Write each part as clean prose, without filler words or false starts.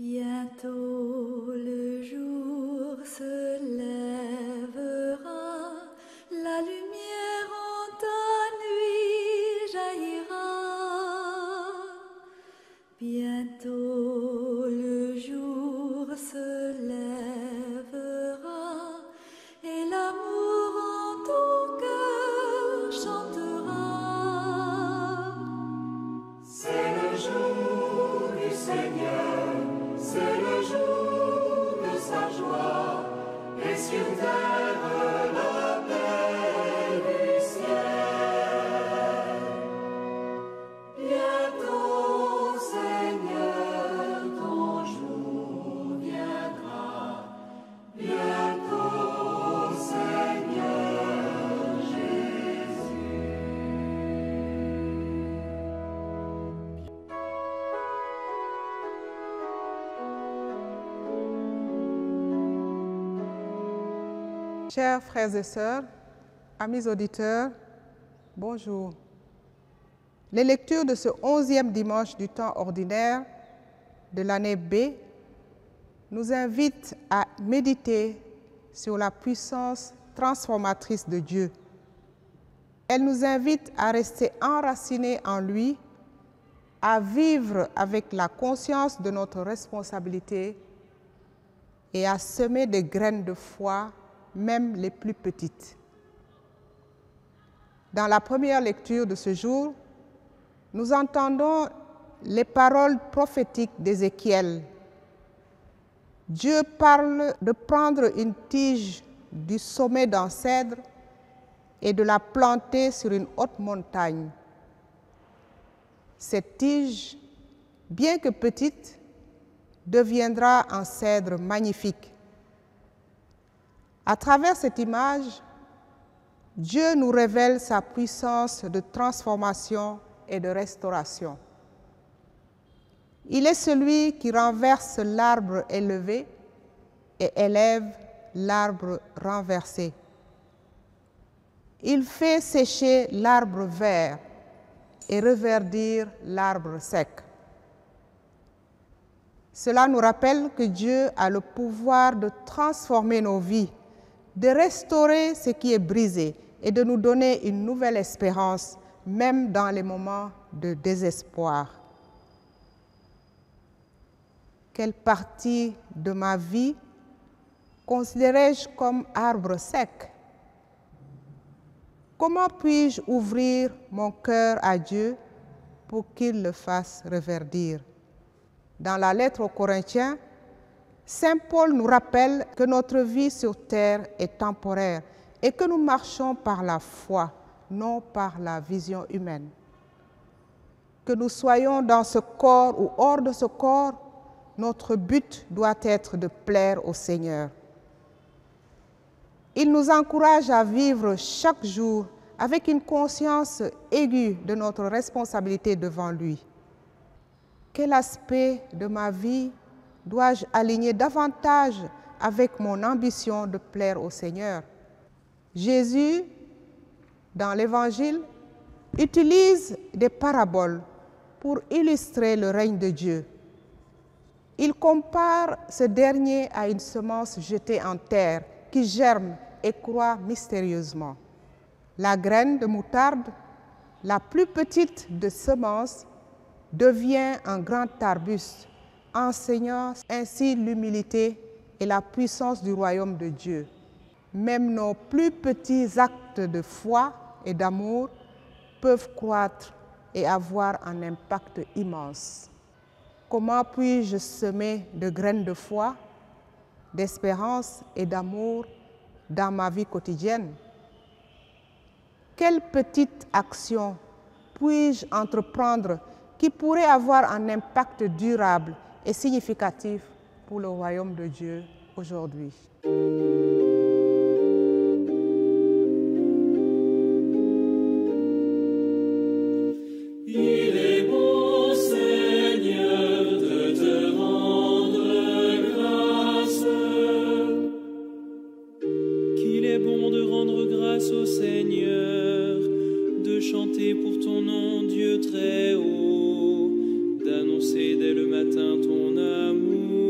Bientôt le jour se lèvera, la lumière en ta nuit jaillira. Bientôt le jour se lèvera et l'amour en ton cœur chantera. C'est le jour du Seigneur, c'est le jour de sa joie, et sur terre la paix du ciel. Bientôt, Seigneur, ton jour viendra. Bientôt, Seigneur Jésus. Chers frères et sœurs, amis auditeurs, bonjour. Les lectures de ce 11e dimanche du temps ordinaire de l'année B nous invitent à méditer sur la puissance transformatrice de Dieu. Elle nous invite à rester enracinés en lui, à vivre avec la conscience de notre responsabilité et à semer des graines de foi, même les plus petites. Dans la première lecture de ce jour, nous entendons les paroles prophétiques d'Ézéchiel. Dieu parle de prendre une tige du sommet d'un cèdre et de la planter sur une haute montagne. Cette tige, bien que petite, deviendra un cèdre magnifique. À travers cette image, Dieu nous révèle sa puissance de transformation et de restauration. Il est celui qui renverse l'arbre élevé et élève l'arbre renversé. Il fait sécher l'arbre vert et reverdir l'arbre sec. Cela nous rappelle que Dieu a le pouvoir de transformer nos vies, de restaurer ce qui est brisé et de nous donner une nouvelle espérance, même dans les moments de désespoir. Quelle partie de ma vie considérais-je comme arbre sec? Comment puis-je ouvrir mon cœur à Dieu pour qu'il le fasse reverdir? Dans la lettre aux Corinthiens, Saint Paul nous rappelle que notre vie sur terre est temporaire et que nous marchons par la foi, non par la vision humaine. Que nous soyons dans ce corps ou hors de ce corps, notre but doit être de plaire au Seigneur. Il nous encourage à vivre chaque jour avec une conscience aiguë de notre responsabilité devant lui. Quel aspect de ma vie dois-je aligner davantage avec mon ambition de plaire au Seigneur? Jésus, dans l'Évangile, utilise des paraboles pour illustrer le règne de Dieu. Il compare ce dernier à une semence jetée en terre qui germe et croît mystérieusement. La graine de moutarde, la plus petite des semences, devient un grand arbuste, enseignant ainsi l'humilité et la puissance du royaume de Dieu. Même nos plus petits actes de foi et d'amour peuvent croître et avoir un impact immense. Comment puis-je semer de graines de foi, d'espérance et d'amour dans ma vie quotidienne? Quelle petite action puis-je entreprendre qui pourrait avoir un impact durable et significatif pour le royaume de Dieu aujourd'hui? Il est bon, Seigneur, de te rendre grâce. Qu'il est bon de rendre grâce au Seigneur, de chanter pour ton nom, Dieu très haut, d'annoncer dès le matin ton amour.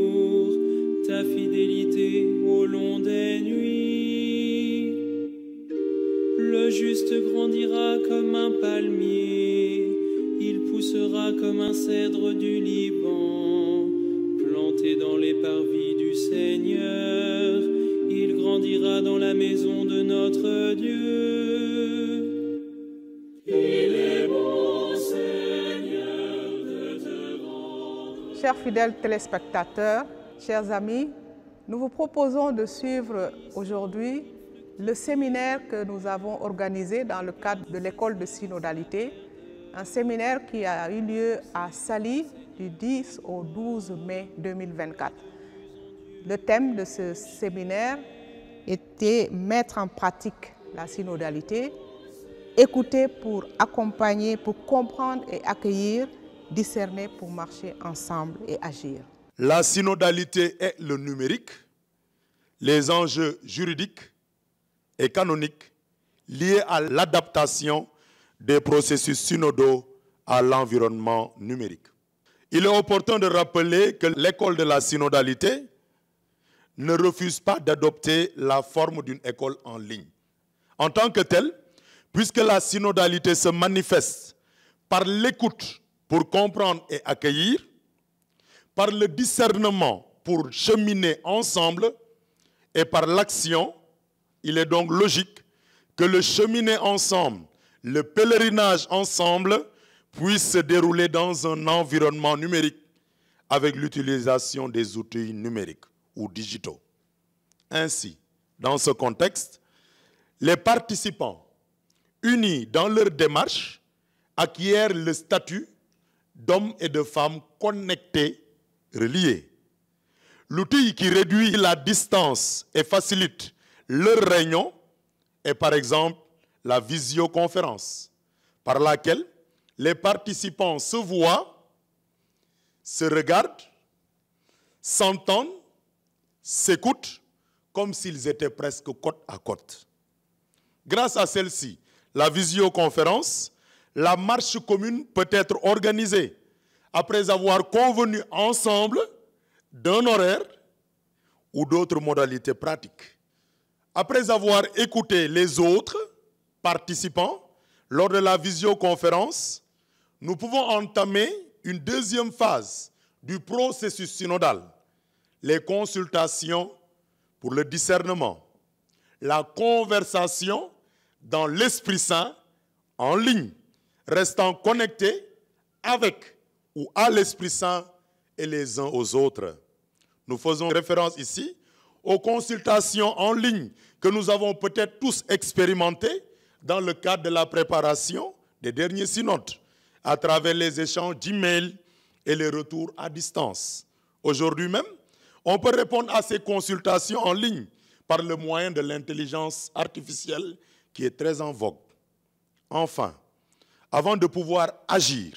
cèdre du Liban, planté dans les parvis du Seigneur. Il grandira dans la maison de notre Dieu. Il est bon, Seigneur, de te rendre. Chers fidèles téléspectateurs, chers amis, nous vous proposons de suivre aujourd'hui le séminaire que nous avons organisé dans le cadre de l'école de synodalité, un séminaire qui a eu lieu à Saly du 10 au 12 mai 2024. Le thème de ce séminaire était mettre en pratique la synodalité, écouter pour accompagner, pour comprendre et accueillir, discerner pour marcher ensemble et agir. La synodalité est le numérique, les enjeux juridiques et canoniques liés à l'adaptation des processus synodaux à l'environnement numérique. Il est opportun de rappeler que l'école de la synodalité ne refuse pas d'adopter la forme d'une école en ligne. En tant que telle, puisque la synodalité se manifeste par l'écoute pour comprendre et accueillir, par le discernement pour cheminer ensemble et par l'action, il est donc logique que le cheminer ensemble, le pèlerinage ensemble puisse se dérouler dans un environnement numérique avec l'utilisation des outils numériques ou digitaux. Ainsi, dans ce contexte, les participants, unis dans leur démarche, acquièrent le statut d'hommes et de femmes connectés, reliés. L'outil qui réduit la distance et facilite leur réunion est par exemple la visioconférence, par laquelle les participants se voient, se regardent, s'entendent, s'écoutent comme s'ils étaient presque côte à côte. Grâce à celle-ci, la visioconférence, la marche commune peut être organisée après avoir convenu ensemble d'un horaire ou d'autres modalités pratiques. Après avoir écouté les autres participants lors de la visioconférence, nous pouvons entamer une deuxième phase du processus synodal, les consultations pour le discernement, la conversation dans l'Esprit Saint en ligne, restant connectés avec ou à l'Esprit Saint et les uns aux autres. Nous faisons référence ici aux consultations en ligne que nous avons peut-être tous expérimentées dans le cadre de la préparation des derniers synodes, à travers les échanges d'emails et les retours à distance. Aujourd'hui même, on peut répondre à ces consultations en ligne par le moyen de l'intelligence artificielle qui est très en vogue. Enfin, avant de pouvoir agir,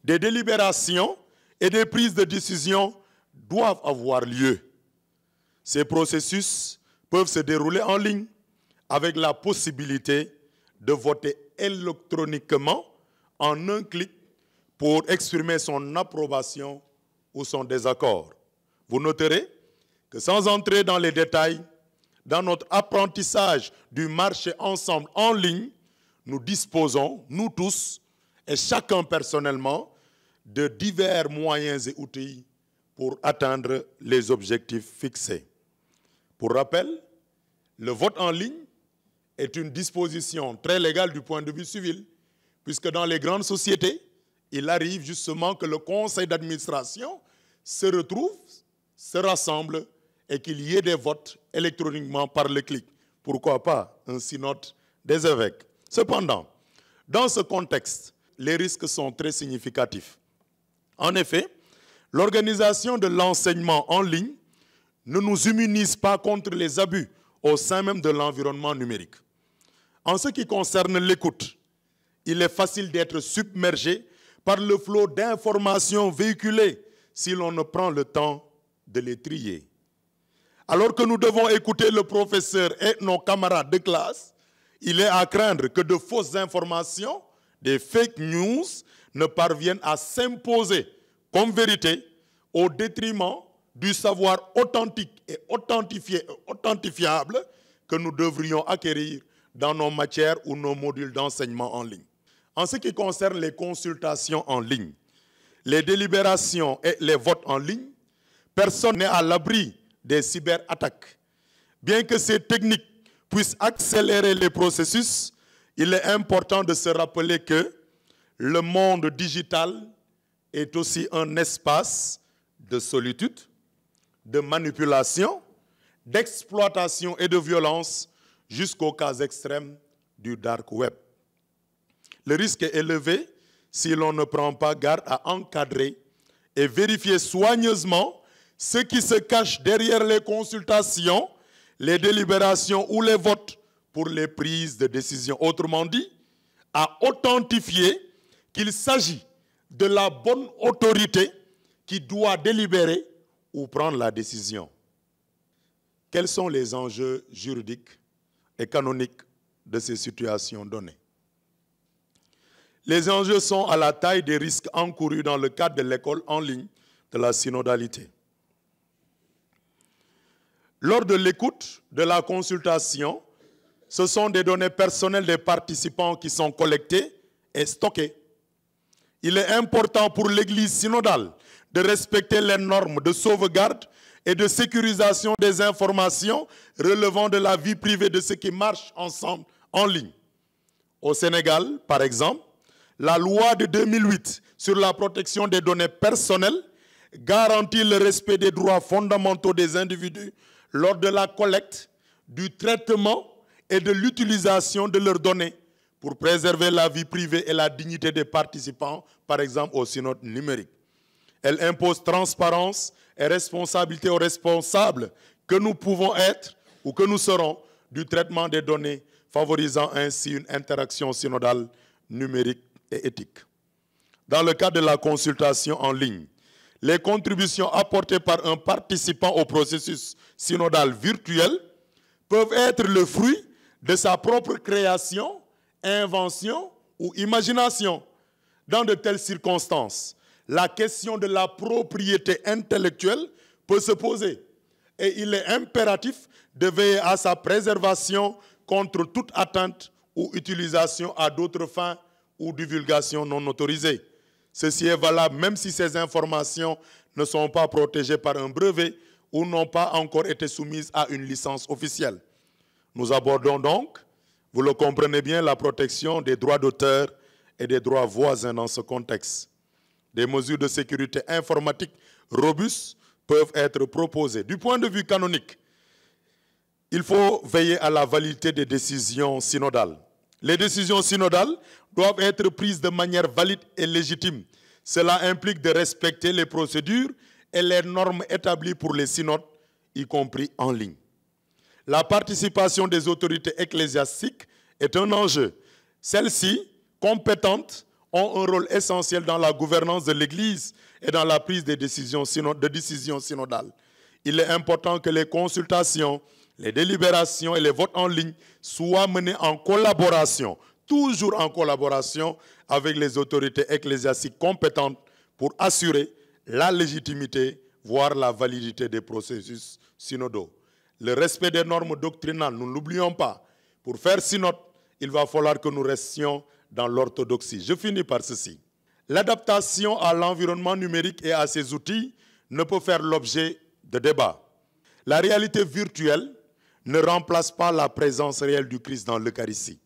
des délibérations et des prises de décision doivent avoir lieu. Ces processus peuvent se dérouler en ligne avec la possibilité de voter électroniquement en un clic pour exprimer son approbation ou son désaccord. Vous noterez que sans entrer dans les détails, dans notre apprentissage du marché ensemble en ligne, nous disposons, nous tous, et chacun personnellement, de divers moyens et outils pour atteindre les objectifs fixés. Pour rappel, le vote en ligne est une disposition très légale du point de vue civil, puisque dans les grandes sociétés, il arrive justement que le conseil d'administration se retrouve, se rassemble et qu'il y ait des votes électroniquement par le clic. Pourquoi pas un synode des évêques? Cependant, dans ce contexte, les risques sont très significatifs. En effet, l'organisation de l'enseignement en ligne ne nous immunise pas contre les abus au sein même de l'environnement numérique. En ce qui concerne l'écoute, il est facile d'être submergé par le flot d'informations véhiculées si l'on ne prend le temps de les trier. Alors que nous devons écouter le professeur et nos camarades de classe, il est à craindre que de fausses informations, des fake news, ne parviennent à s'imposer comme vérité au détriment du savoir authentique et authentifiable que nous devrions acquérir dans nos matières ou nos modules d'enseignement en ligne. En ce qui concerne les consultations en ligne, les délibérations et les votes en ligne, personne n'est à l'abri des cyberattaques. Bien que ces techniques puissent accélérer les processus, il est important de se rappeler que le monde digital est aussi un espace de solitude, de manipulation, d'exploitation et de violence jusqu'aux cas extrêmes du dark web. Le risque est élevé si l'on ne prend pas garde à encadrer et vérifier soigneusement ce qui se cache derrière les consultations, les délibérations ou les votes pour les prises de décision. Autrement dit, à authentifier qu'il s'agit de la bonne autorité qui doit délibérer ou prendre la décision. Quels sont les enjeux juridiques et canoniques de ces situations données? Les enjeux sont à la taille des risques encourus dans le cadre de l'école en ligne de la synodalité. Lors de l'écoute de la consultation, ce sont des données personnelles des participants qui sont collectées et stockées. Il est important pour l'Église synodale de respecter les normes de sauvegarde et de sécurisation des informations relevant de la vie privée de ceux qui marchent ensemble en ligne. Au Sénégal, par exemple, la loi de 2008 sur la protection des données personnelles garantit le respect des droits fondamentaux des individus lors de la collecte, du traitement et de l'utilisation de leurs données pour préserver la vie privée et la dignité des participants, par exemple au synode numérique. Elle impose transparence et responsabilité aux responsables que nous pouvons être ou que nous serons du traitement des données, favorisant ainsi une interaction synodale numérique et éthique. Dans le cadre de la consultation en ligne, les contributions apportées par un participant au processus synodal virtuel peuvent être le fruit de sa propre création, invention ou imagination. Dans de telles circonstances, la question de la propriété intellectuelle peut se poser et il est impératif de veiller à sa préservation contre toute atteinte ou utilisation à d'autres fins ou divulgation non autorisée. Ceci est valable même si ces informations ne sont pas protégées par un brevet ou n'ont pas encore été soumises à une licence officielle. Nous abordons donc, vous le comprenez bien, la protection des droits d'auteur et des droits voisins dans ce contexte. Des mesures de sécurité informatique robustes peuvent être proposées. Du point de vue canonique, il faut veiller à la validité des décisions synodales. Les décisions synodales doivent être prises de manière valide et légitime. Cela implique de respecter les procédures et les normes établies pour les synodes, y compris en ligne. La participation des autorités ecclésiastiques est un enjeu. Celles-ci, compétentes, ont un rôle essentiel dans la gouvernance de l'Église et dans la prise de décisions synodales. Il est important que les consultations, les délibérations et les votes en ligne soient menés en collaboration, toujours en collaboration avec les autorités ecclésiastiques compétentes pour assurer la légitimité, voire la validité des processus synodaux. Le respect des normes doctrinales, nous ne l'oublions pas. Pour faire synode, il va falloir que nous restions dans l'orthodoxie. Je finis par ceci. L'adaptation à l'environnement numérique et à ses outils ne peut faire l'objet de débats. La réalité virtuelle ne remplace pas la présence réelle du Christ dans l'Eucharistie.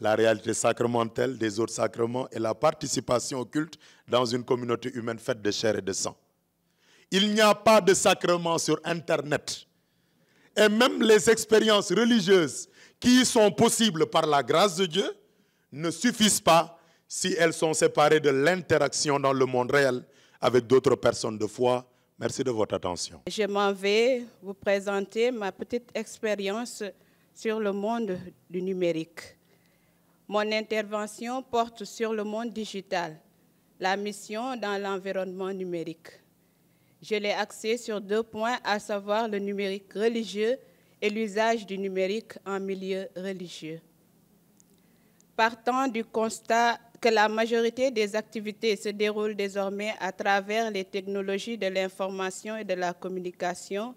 La réalité sacramentelle des autres sacrements est la participation au culte dans une communauté humaine faite de chair et de sang. Il n'y a pas de sacrement sur Internet. Et même les expériences religieuses qui sont possibles par la grâce de Dieu ne suffisent pas si elles sont séparées de l'interaction dans le monde réel avec d'autres personnes de foi. Merci de votre attention. Je m'en vais vous présenter ma petite expérience sur le monde du numérique. Mon intervention porte sur le monde digital, la mission dans l'environnement numérique. Je l'ai axée sur 2 points, à savoir le numérique religieux et l'usage du numérique en milieu religieux. Partant du constat que la majorité des activités se déroulent désormais à travers les technologies de l'information et de la communication,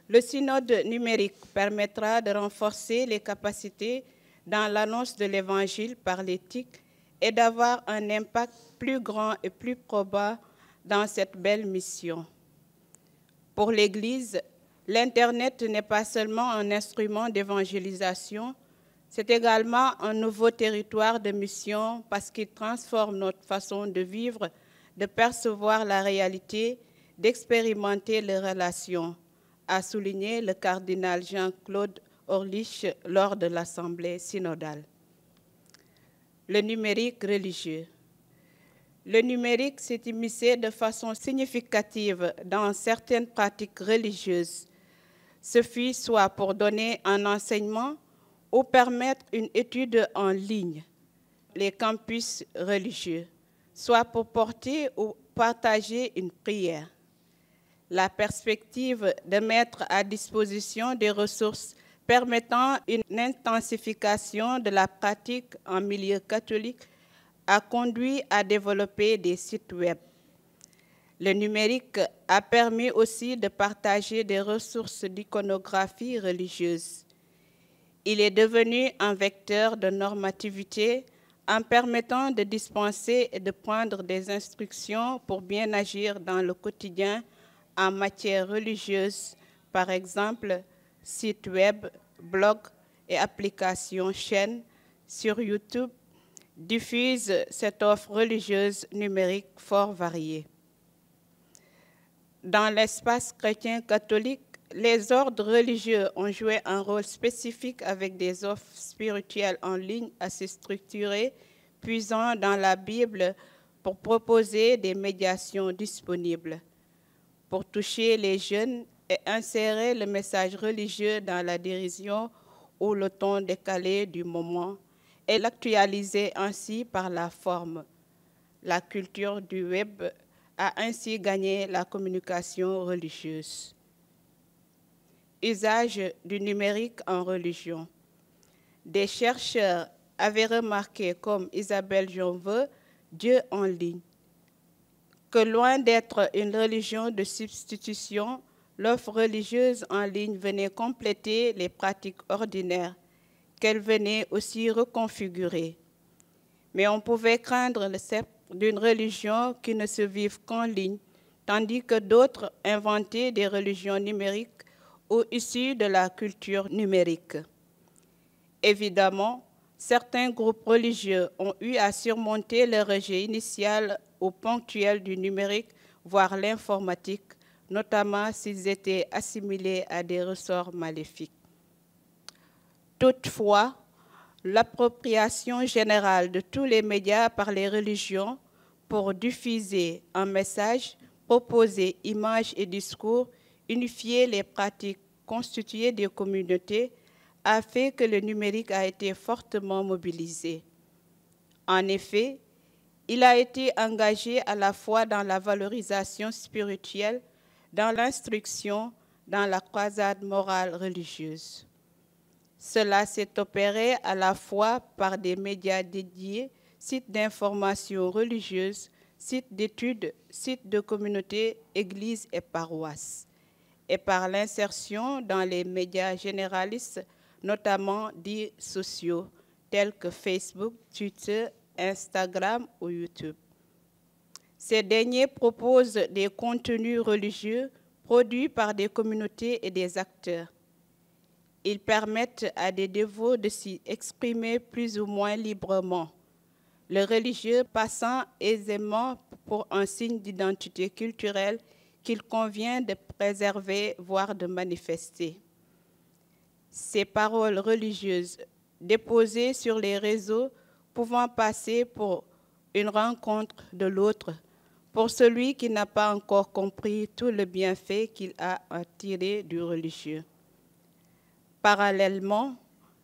le synode numérique permettra de renforcer les capacités dans l'annonce de l'Évangile par l'éthique et d'avoir un impact plus grand et plus probant dans cette belle mission. Pour l'Église, l'Internet n'est pas seulement un instrument d'évangélisation, c'est également un nouveau territoire de mission parce qu'il transforme notre façon de vivre, de percevoir la réalité, d'expérimenter les relations, a souligné le cardinal Jean-Claude Orlich lors de l'Assemblée synodale. Le numérique religieux. Le numérique s'est immiscé de façon significative dans certaines pratiques religieuses. Ce fut soit pour donner un enseignement ou permettre une étude en ligne, les campus religieux, soit pour porter ou partager une prière. La perspective de mettre à disposition des ressources permettant une intensification de la pratique en milieu catholique a conduit à développer des sites web. Le numérique a permis aussi de partager des ressources d'iconographie religieuse. Il est devenu un vecteur de normativité en permettant de dispenser et de prendre des instructions pour bien agir dans le quotidien en matière religieuse, par exemple, sites web, blogs et applications chaînes sur YouTube diffusent cette offre religieuse numérique fort variée. Dans l'espace chrétien catholique, les ordres religieux ont joué un rôle spécifique avec des offres spirituelles en ligne assez structurées, puisant dans la Bible pour proposer des médiations disponibles, pour toucher les jeunes et insérer le message religieux dans la dérision ou le ton décalé du moment et l'actualiser ainsi par la forme. La culture du web a ainsi gagné la communication religieuse. Usage du numérique en religion. Des chercheurs avaient remarqué, comme Isabelle Jonveux, Dieu en ligne, que loin d'être une religion de substitution, l'offre religieuse en ligne venait compléter les pratiques ordinaires qu'elle venait aussi reconfigurer. Mais on pouvait craindre le sceptre d'une religion qui ne se vive qu'en ligne, tandis que d'autres inventaient des religions numériques ou issues de la culture numérique. Évidemment, certains groupes religieux ont eu à surmonter le rejet initial ou ponctuel du numérique, voire l'informatique, notamment s'ils étaient assimilés à des ressorts maléfiques. Toutefois, l'appropriation générale de tous les médias par les religions pour diffuser un message, proposer images et discours, unifier les pratiques, constituer des communautés, a fait que le numérique a été fortement mobilisé. En effet, il a été engagé à la fois dans la valorisation spirituelle, dans l'instruction, dans la croisade morale religieuse. Cela s'est opéré à la fois par des médias dédiés, sites d'information religieuse, sites d'études, sites de communautés, églises et paroisses, et par l'insertion dans les médias généralistes, notamment dits sociaux, tels que Facebook, Twitter, Instagram ou YouTube. Ces derniers proposent des contenus religieux produits par des communautés et des acteurs. Ils permettent à des dévots de s'y exprimer plus ou moins librement, le religieux passant aisément pour un signe d'identité culturelle qu'il convient de préserver, voire de manifester. Ces paroles religieuses déposées sur les réseaux pouvant passer pour une rencontre de l'autre, pour celui qui n'a pas encore compris tout le bienfait qu'il a à tirer du religieux. Parallèlement,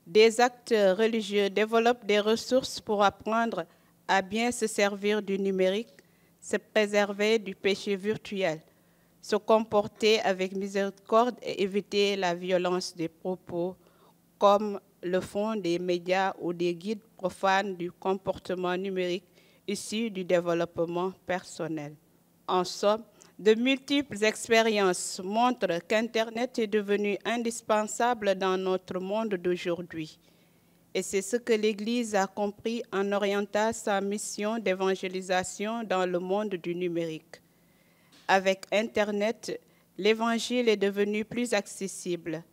des acteurs religieux développent des ressources pour apprendre à bien se servir du numérique, se préserver du péché virtuel, se comporter avec miséricorde et éviter la violence des propos, comme le font des médias ou des guides profanes du comportement numérique issus du développement personnel. En somme, de multiples expériences montrent qu'Internet est devenu indispensable dans notre monde d'aujourd'hui. Et c'est ce que l'Église a compris en orientant sa mission d'évangélisation dans le monde du numérique. Avec Internet, l'Évangile est devenu plus accessible.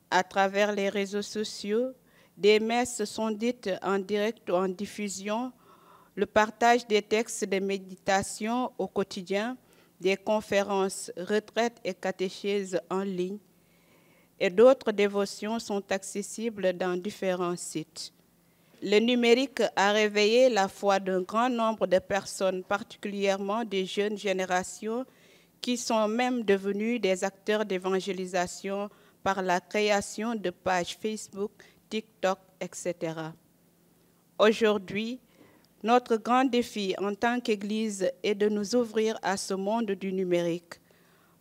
À travers les réseaux sociaux, des messes sont dites en direct ou en diffusion, le partage des textes de méditation au quotidien, des conférences, retraites et catéchèses en ligne, et d'autres dévotions sont accessibles dans différents sites. Le numérique a réveillé la foi d'un grand nombre de personnes, particulièrement des jeunes générations, qui sont même devenus des acteurs d'évangélisation par la création de pages Facebook, TikTok, etc. Aujourd'hui, notre grand défi en tant qu'Église est de nous ouvrir à ce monde du numérique.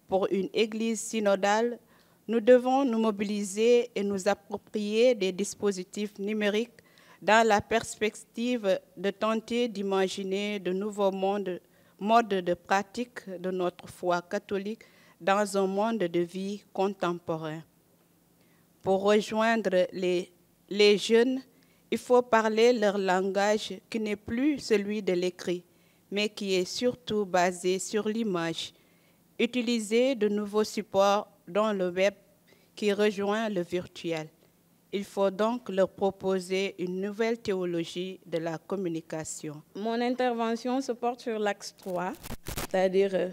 Pour une Église synodale, nous devons nous mobiliser et nous approprier des dispositifs numériques dans la perspective de tenter d'imaginer de nouveaux modes de pratique de notre foi catholique dans un monde de vie contemporain. Pour rejoindre les jeunes, il faut parler leur langage qui n'est plus celui de l'écrit, mais qui est surtout basé sur l'image. Utiliser de nouveaux supports dont le web qui rejoint le virtuel. Il faut donc leur proposer une nouvelle théologie de la communication. Mon intervention se porte sur l'axe 3, c'est-à-dire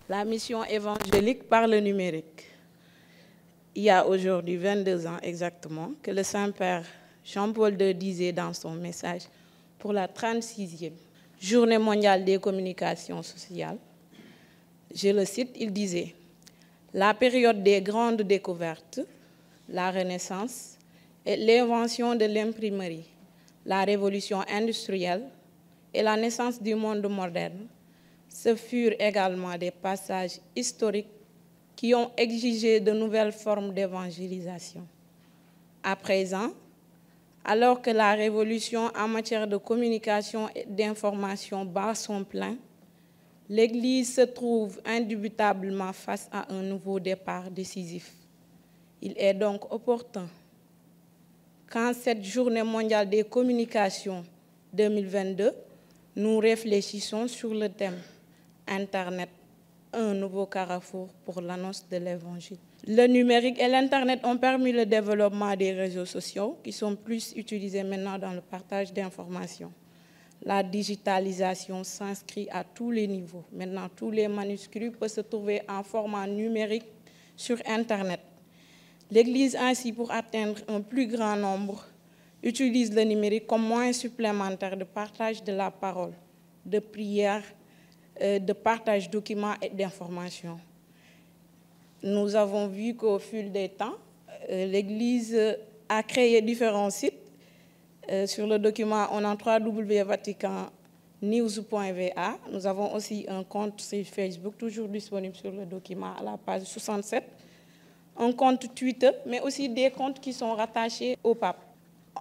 la mission évangélique par le numérique. Il y a aujourd'hui 22 ans exactement que le Saint-Père Jean-Paul II disait dans son message pour la 36e Journée mondiale des communications sociales, je le cite, il disait « La période des grandes découvertes, la Renaissance et l'invention de l'imprimerie, la révolution industrielle et la naissance du monde moderne, ce furent également des passages historiques qui ont exigé de nouvelles formes d'évangélisation. À présent, alors que la révolution en matière de communication et d'information bat son plein, l'Église se trouve indubitablement face à un nouveau départ décisif. Il est donc opportun qu'en cette Journée mondiale des communications 2022, nous réfléchissons sur le thème « Internet, un nouveau carrefour pour l'annonce de l'Évangile ». Le numérique et l'Internet ont permis le développement des réseaux sociaux qui sont plus utilisés maintenant dans le partage d'informations. La digitalisation s'inscrit à tous les niveaux. Maintenant, tous les manuscrits peuvent se trouver en format numérique sur Internet. L'Église, ainsi, pour atteindre un plus grand nombre, utilise le numérique comme moyen supplémentaire de partage de la parole, de prière, de partage de documents et d'informations. Nous avons vu qu'au fil des temps, l'Église a créé différents sites. Sur le document, on a www.vaticannews.va. Nous avons aussi un compte sur Facebook, toujours disponible sur le document à la page 67. Un compte Twitter, mais aussi des comptes qui sont rattachés au pape.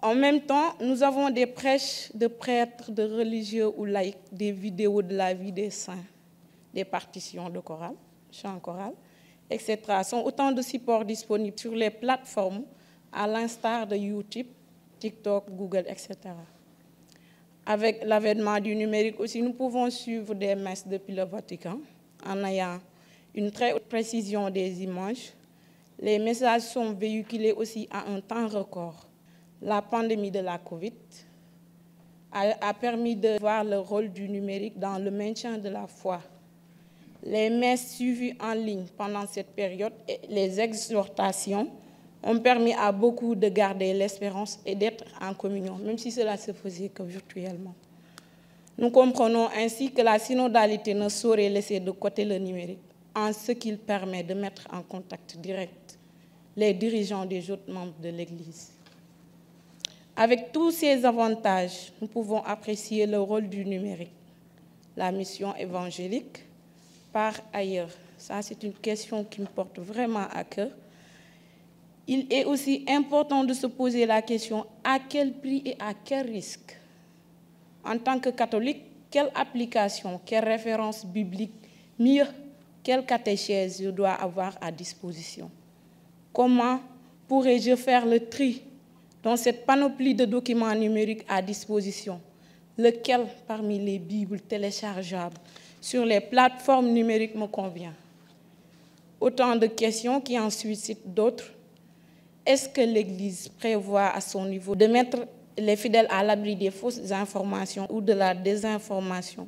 En même temps, nous avons des prêches de prêtres, de religieux ou laïcs, des vidéos de la vie des saints, des partitions de chorale, chants chorales, etc. sont autant de supports disponibles sur les plateformes, à l'instar de YouTube, TikTok, Google, etc. Avec l'avènement du numérique aussi, nous pouvons suivre des messes depuis le Vatican en ayant une très haute précision des images. Les messages sont véhiculés aussi à un temps record. La pandémie de la Covid a permis de voir le rôle du numérique dans le maintien de la foi. Les messes suivies en ligne pendant cette période et les exhortations ont permis à beaucoup de garder l'espérance et d'être en communion, même si cela se faisait que virtuellement. Nous comprenons ainsi que la synodalité ne saurait laisser de côté le numérique, en ce qu'il permet de mettre en contact direct les dirigeants des autres membres de l'Église. Avec tous ces avantages, nous pouvons apprécier le rôle du numérique, la mission évangélique. Par ailleurs, ça c'est une question qui me porte vraiment à cœur, il est aussi important de se poser la question à quel prix et à quel risque. En tant que catholique, quelle application, quelle référence biblique, mieux, quelle catéchèse je dois avoir à disposition? Comment pourrais-je faire le tri Dans cette panoplie de documents numériques à disposition, lequel parmi les Bibles téléchargeables sur les plateformes numériques me convient? Autant de questions qui en suscitent d'autres. Est-ce que l'Église prévoit à son niveau de mettre les fidèles à l'abri des fausses informations ou de la désinformation?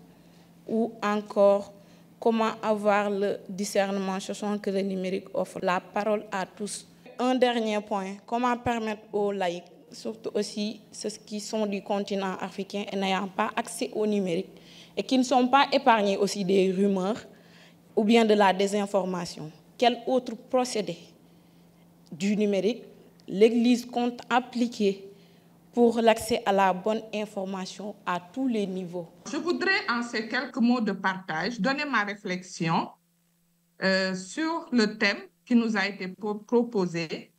Ou encore, comment avoir le discernement, sachant que le numérique offre la parole à tous? Un dernier point, comment permettre aux laïcs, surtout aussi ceux qui sont du continent africain et n'ayant pas accès au numérique et qui ne sont pas épargnés aussi des rumeurs ou bien de la désinformation, quel autre procédé du numérique l'Église compte appliquer pour l'accès à la bonne information à tous les niveaux? Je voudrais, en ces quelques mots de partage, donner ma réflexion sur le thème qui nous a été proposé,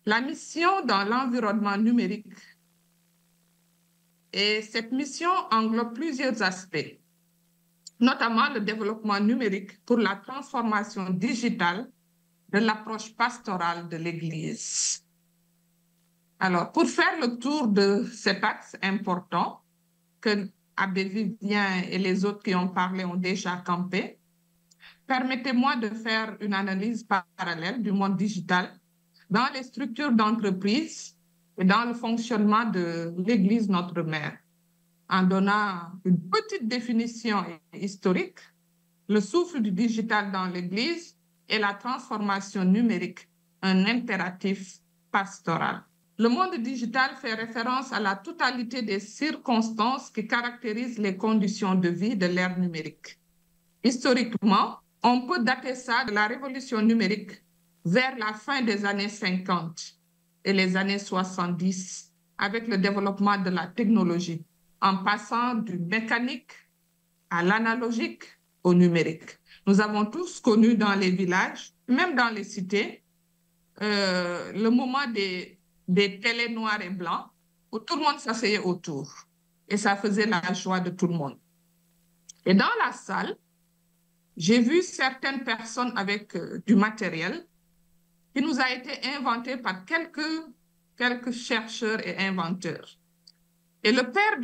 la mission dans l'environnement numérique. Et cette mission englobe plusieurs aspects, notamment le développement numérique pour la transformation digitale de l'approche pastorale de l'Église. Alors, pour faire le tour de cet axe important que Abbé Vivien et les autres qui ont parlé ont déjà campé, permettez-moi de faire une analyse parallèle du monde digital dans les structures d'entreprise et dans le fonctionnement de l'Église notre mère, en donnant une petite définition historique, le souffle du digital dans l'Église et la transformation numérique, un impératif pastoral. Le monde digital fait référence à la totalité des circonstances qui caractérisent les conditions de vie de l'ère numérique. Historiquement, on peut dater ça de la révolution numérique vers la fin des années 50 et les années 70, avec le développement de la technologie, en passant du mécanique à l'analogique au numérique. Nous avons tous connu dans les villages, même dans les cités, le moment des télés noirs et blancs où tout le monde s'asseyait autour et ça faisait la joie de tout le monde. Et dans la salle, j'ai vu certaines personnes avec du matériel qui nous a été inventé par quelques chercheurs et inventeurs. Et le père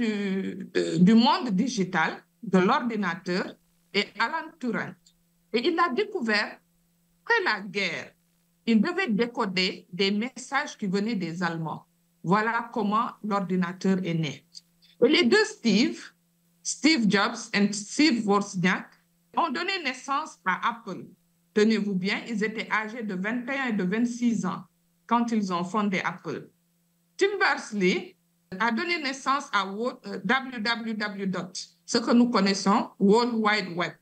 du monde digital, de l'ordinateur, est Alan Turing. Et il a découvert qu'après la guerre, il devait décoder des messages qui venaient des Allemands. Voilà comment l'ordinateur est né. Et les deux Steve Jobs et Steve Wozniak, ont donné naissance à Apple. Tenez-vous bien, ils étaient âgés de 21 et de 26 ans quand ils ont fondé Apple. Tim Berners-Lee a donné naissance à www, ce que nous connaissons, World Wide Web,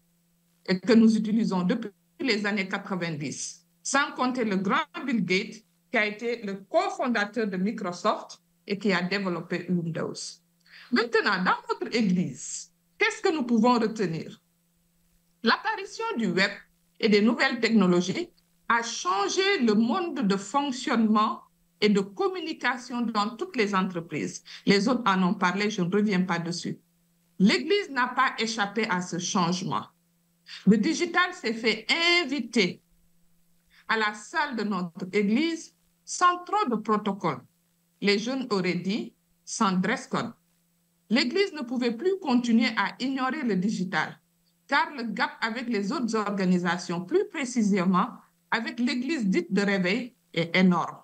et que nous utilisons depuis les années 90. Sans compter le grand Bill Gates, qui a été le cofondateur de Microsoft et qui a développé Windows. Maintenant, dans notre Église, qu'est-ce que nous pouvons retenir? L'apparition du web et des nouvelles technologies a changé le monde de fonctionnement et de communication dans toutes les entreprises. Les autres en ont parlé, je ne reviens pas dessus. L'Église n'a pas échappé à ce changement. Le digital s'est fait inviter à la salle de notre Église sans trop de protocole. Les jeunes auraient dit sans dress code. L'Église ne pouvait plus continuer à ignorer le digital, car le gap avec les autres organisations, plus précisément avec l'Église dite de réveil, est énorme.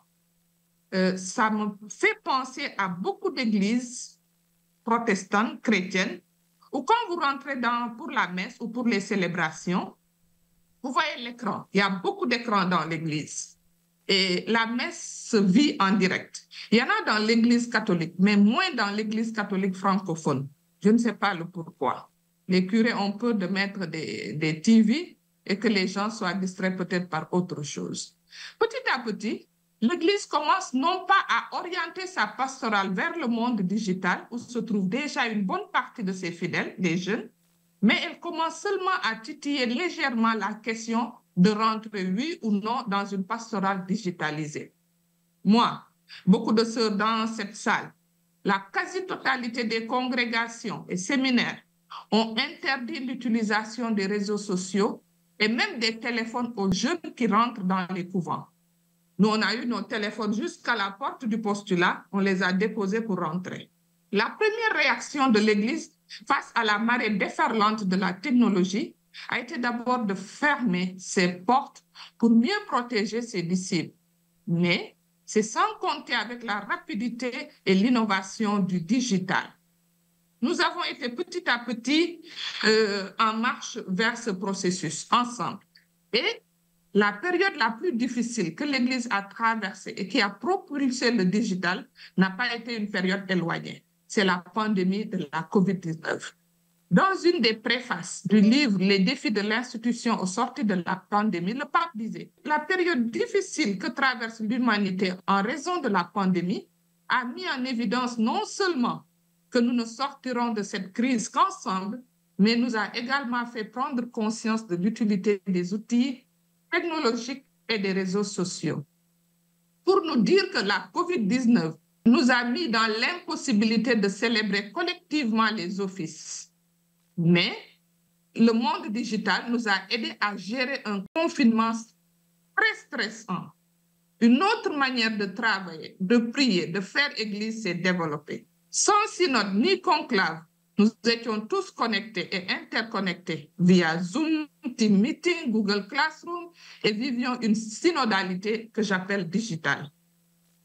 Ça me fait penser à beaucoup d'églises protestantes, chrétiennes, où quand vous rentrez pour la messe ou pour les célébrations, vous voyez l'écran. Il y a beaucoup d'écrans dans l'église. Et la messe se vit en direct. Il y en a dans l'église catholique, mais moins dans l'église catholique francophone. Je ne sais pas le pourquoi. Les curés ont peur de mettre des TV et que les gens soient distraits peut-être par autre chose. Petit à petit, l'Église commence non pas à orienter sa pastorale vers le monde digital où se trouve déjà une bonne partie de ses fidèles, des jeunes, mais elle commence seulement à titiller légèrement la question de rentrer oui ou non dans une pastorale digitalisée. Moi, beaucoup de sœurs dans cette salle, la quasi-totalité des congrégations et séminaires ont interdit l'utilisation des réseaux sociaux et même des téléphones aux jeunes qui rentrent dans les couvents. Nous, on a eu nos téléphones jusqu'à la porte du postulat, on les a déposés pour rentrer. La première réaction de l'Église face à la marée déferlante de la technologie a été d'abord de fermer ses portes pour mieux protéger ses disciples. Mais c'est sans compter avec la rapidité et l'innovation du digital. Nous avons été petit à petit en marche vers ce processus ensemble. Et la période la plus difficile que l'Église a traversée et qui a propulsé le digital n'a pas été une période éloignée. C'est la pandémie de la COVID-19. Dans une des préfaces du livre « Les défis de l'institution au sortir de la pandémie », le pape disait « La période difficile que traverse l'humanité en raison de la pandémie a mis en évidence non seulement que nous ne sortirons de cette crise qu'ensemble, mais nous a également fait prendre conscience de l'utilité des outils technologiques et des réseaux sociaux. Pour nous dire que la COVID-19 nous a mis dans l'impossibilité de célébrer collectivement les offices. Mais le monde digital nous a aidés à gérer un confinement très stressant. Une autre manière de travailler, de prier, de faire église s'est développée. Sans synode ni conclave, nous étions tous connectés et interconnectés via Zoom, Team Meeting, Google Classroom et vivions une synodalité que j'appelle digitale.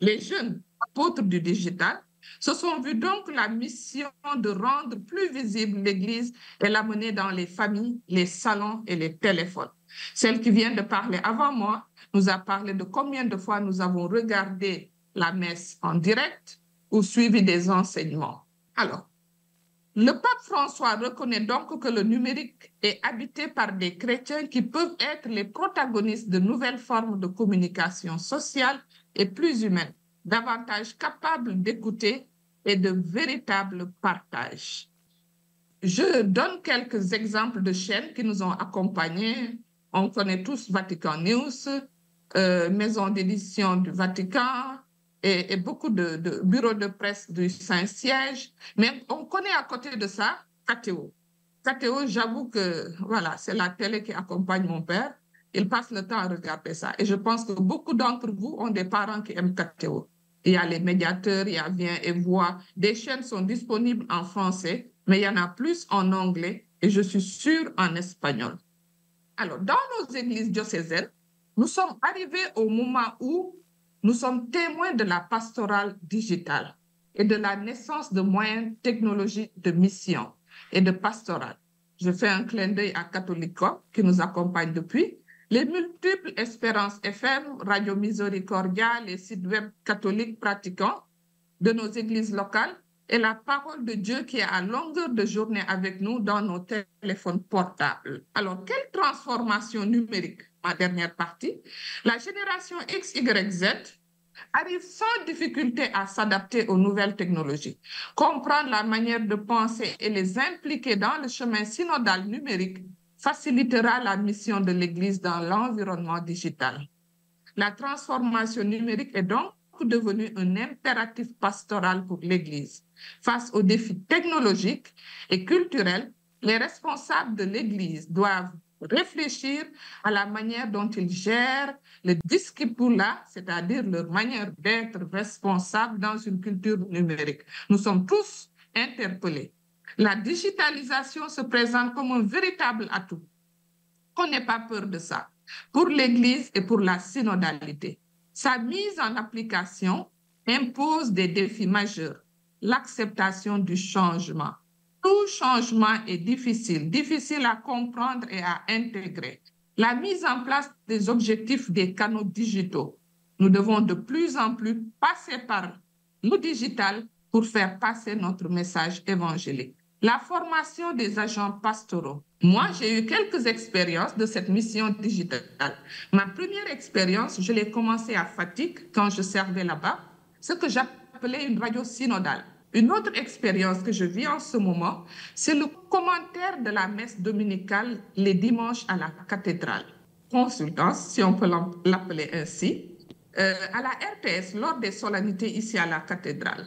Les jeunes apôtres du digital se sont vus donc la mission de rendre plus visible l'Église et la mener dans les familles, les salons et les téléphones. Celle qui vient de parler avant moi nous a parlé de combien de fois nous avons regardé la messe en direct ou suivi des enseignements. Alors, le pape François reconnaît donc que le numérique est habité par des chrétiens qui peuvent être les protagonistes de nouvelles formes de communication sociale et plus humaine, davantage capables d'écouter et de véritables partages. Je donne quelques exemples de chaînes qui nous ont accompagnés. On connaît tous Vatican News, Maison d'édition du Vatican et beaucoup de bureaux de presse du Saint-Siège. Mais on connaît à côté de ça KTO. KTO, j'avoue que voilà, c'est la télé qui accompagne mon père. Il passe le temps à regarder ça. Et je pense que beaucoup d'entre vous ont des parents qui aiment KTO. Il y a les médiateurs, il y a Viens et Vois. Des chaînes sont disponibles en français, mais il y en a plus en anglais et je suis sûre en espagnol. Alors, dans nos églises diocésaines, nous sommes arrivés au moment où nous sommes témoins de la pastorale digitale et de la naissance de moyens technologiques de mission et de pastorale. Je fais un clin d'œil à Catholico qui nous accompagne depuis. Les multiples Espérances FM, Radio Miséricordia, les sites web catholiques pratiquants de nos églises locales et la parole de Dieu qui est à longueur de journée avec nous dans nos téléphones portables. Alors, quelle transformation numérique, ma dernière partie? La génération XYZ arrive sans difficulté à s'adapter aux nouvelles technologies, comprendre la manière de penser et les impliquer dans le chemin synodal numérique facilitera la mission de l'Église dans l'environnement digital. La transformation numérique est donc devenue un impératif pastoral pour l'Église. Face aux défis technologiques et culturels, les responsables de l'Église doivent réfléchir à la manière dont ils gèrent le discipula, c'est-à-dire leur manière d'être responsable dans une culture numérique. Nous sommes tous interpellés. La digitalisation se présente comme un véritable atout. Qu'on n'ait pas peur de ça, pour l'Église et pour la synodalité. Sa mise en application impose des défis majeurs. L'acceptation du changement. Tout changement est difficile à comprendre et à intégrer. La mise en place des objectifs des canaux digitaux. Nous devons de plus en plus passer par le digital pour faire passer notre message évangélique. La formation des agents pastoraux. Moi, j'ai eu quelques expériences de cette mission digitale. Ma première expérience, je l'ai commencée à Fatick quand je servais là-bas, ce que j'appelais une radio synodale. Une autre expérience que je vis en ce moment, c'est le commentaire de la messe dominicale les dimanches à la cathédrale. Consultance, si on peut l'appeler ainsi, à la RTS lors des solennités ici à la cathédrale.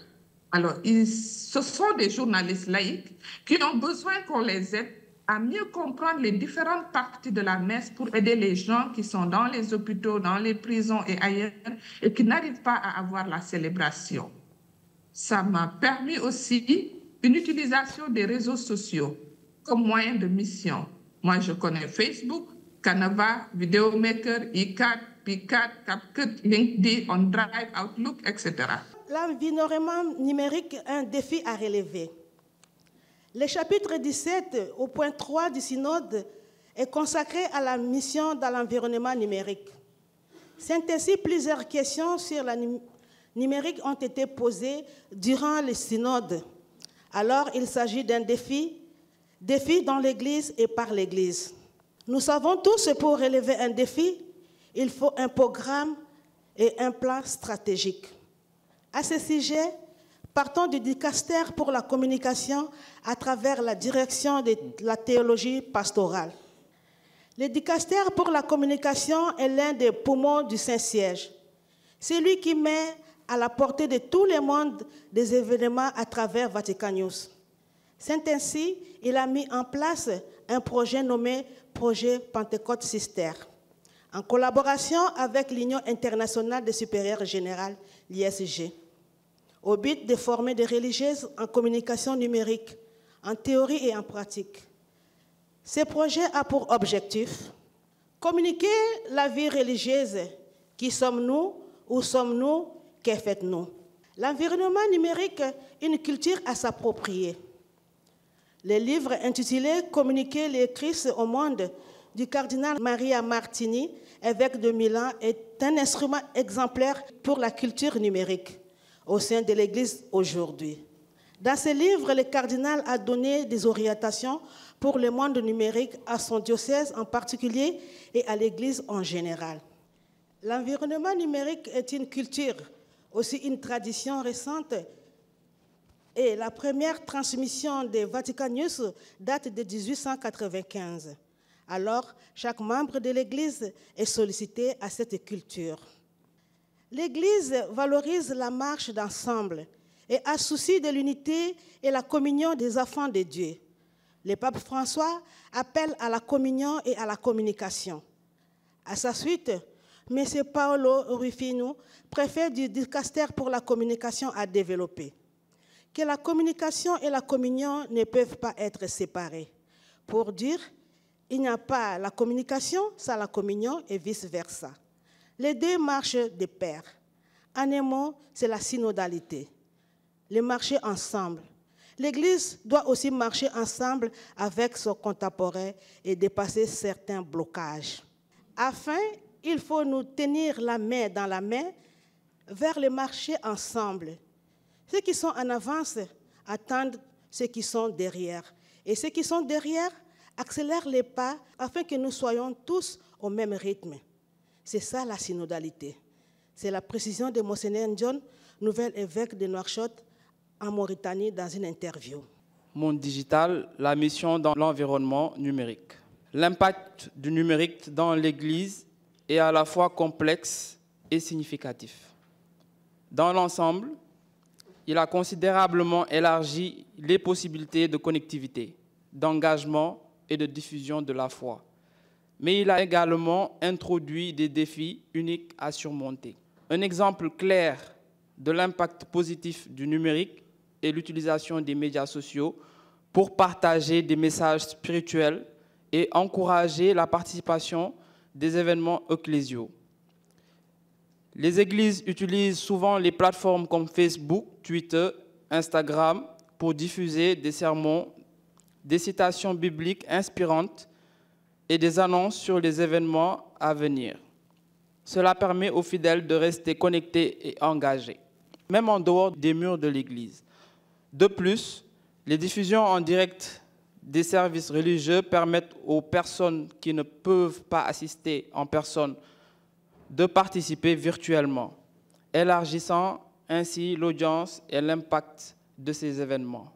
Alors, ce sont des journalistes laïcs qui ont besoin qu'on les aide à mieux comprendre les différentes parties de la messe pour aider les gens qui sont dans les hôpitaux, dans les prisons et ailleurs et qui n'arrivent pas à avoir la célébration. Ça m'a permis aussi une utilisation des réseaux sociaux comme moyen de mission. Moi, je connais Facebook, Canva, Videomaker, iCat, Picat, CapCut, LinkedIn, OneDrive, Outlook, etc. L'environnement numérique est un défi à relever. Le chapitre 17, au point 3 du synode, est consacré à la mission dans l'environnement numérique. Ainsi, plusieurs questions sur la numérique ont été posées durant le synode. Alors, il s'agit d'un défi dans l'Église et par l'Église. Nous savons tous que pour relever un défi, il faut un programme et un plan stratégique. À ce sujet, partons du dicaster pour la communication à travers la direction de la théologie pastorale. Le dicaster pour la communication est l'un des poumons du Saint-Siège. C'est lui qui met à la portée de tout le monde des événements à travers Vatican News. Ainsi, il a mis en place un projet nommé Projet Pentecôte Sister, en collaboration avec l'Union internationale des supérieurs générales, l'ISG, au but de former des religieuses en communication numérique, en théorie et en pratique. Ce projet a pour objectif communiquer la vie religieuse. Qui sommes-nous? Où sommes-nous? Que faites-nous? L'environnement numérique, une culture à s'approprier. Le livre intitulé « Communiquer le Christ au monde » du cardinal Maria Martini, évêque de Milan, est un instrument exemplaire pour la culture numérique au sein de l'Église aujourd'hui. Dans ce livre, le cardinal a donné des orientations pour le monde numérique à son diocèse en particulier et à l'Église en général. L'environnement numérique est une culture, aussi une tradition récente, et la première transmission de Vatican News date de 1895. Alors, chaque membre de l'Église est sollicité à cette culture. L'Église valorise la marche d'ensemble et a souci de l'unité et la communion des enfants de Dieu. Le pape François appelle à la communion et à la communication. À sa suite, M. Paolo Rufino, préfet du dicaster pour la communication, a développé que la communication et la communion ne peuvent pas être séparées. Pour dire, il n'y a pas la communication sans la communion et vice-versa. Les deux marchent de pair. En un mot, c'est la synodalité. Les marcher ensemble. L'Église doit aussi marcher ensemble avec son contemporain et dépasser certains blocages. Enfin, il faut nous tenir la main dans la main vers le marché ensemble. Ceux qui sont en avance attendent ceux qui sont derrière. Et ceux qui sont derrière accélèrent les pas afin que nous soyons tous au même rythme. C'est ça la synodalité. C'est la précision de Monseigneur John, nouvel évêque de Nouakchott, en Mauritanie, dans une interview. Monde digital, la mission dans l'environnement numérique. L'impact du numérique dans l'Église est à la fois complexe et significatif. Dans l'ensemble, il a considérablement élargi les possibilités de connectivité, d'engagement et de diffusion de la foi. Mais il a également introduit des défis uniques à surmonter. Un exemple clair de l'impact positif du numérique est l'utilisation des médias sociaux pour partager des messages spirituels et encourager la participation des événements ecclésiaux. Les églises utilisent souvent les plateformes comme Facebook, Twitter, Instagram pour diffuser des sermons, des citations bibliques inspirantes et des annonces sur les événements à venir. Cela permet aux fidèles de rester connectés et engagés, même en dehors des murs de l'église. De plus, les diffusions en direct des services religieux permettent aux personnes qui ne peuvent pas assister en personne de participer virtuellement, élargissant ainsi l'audience et l'impact de ces événements.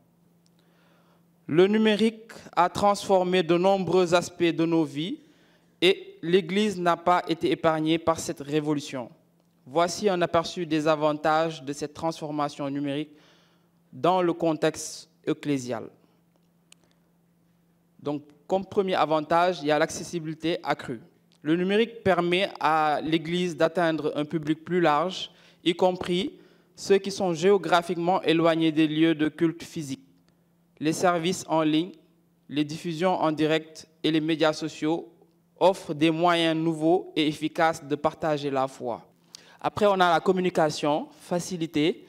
Le numérique a transformé de nombreux aspects de nos vies et l'Église n'a pas été épargnée par cette révolution. Voici un aperçu des avantages de cette transformation numérique dans le contexte ecclésial. Donc, comme premier avantage, il y a l'accessibilité accrue. Le numérique permet à l'Église d'atteindre un public plus large, y compris ceux qui sont géographiquement éloignés des lieux de culte physique. Les services en ligne, les diffusions en direct et les médias sociaux offrent des moyens nouveaux et efficaces de partager la foi. Après, on a la communication facilitée.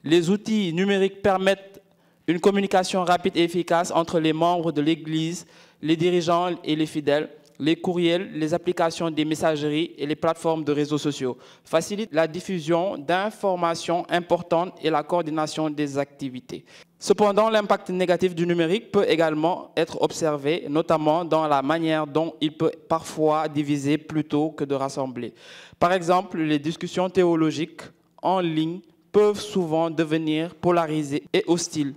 Les outils numériques permettent une communication rapide et efficace entre les membres de l'Église, les dirigeants et les fidèles. Les courriels, les applications des messageries et les plateformes de réseaux sociaux facilitent la diffusion d'informations importantes et la coordination des activités. Cependant, l'impact négatif du numérique peut également être observé, notamment dans la manière dont il peut parfois diviser plutôt que de rassembler. Par exemple, les discussions théologiques en ligne peuvent souvent devenir polarisées et hostiles,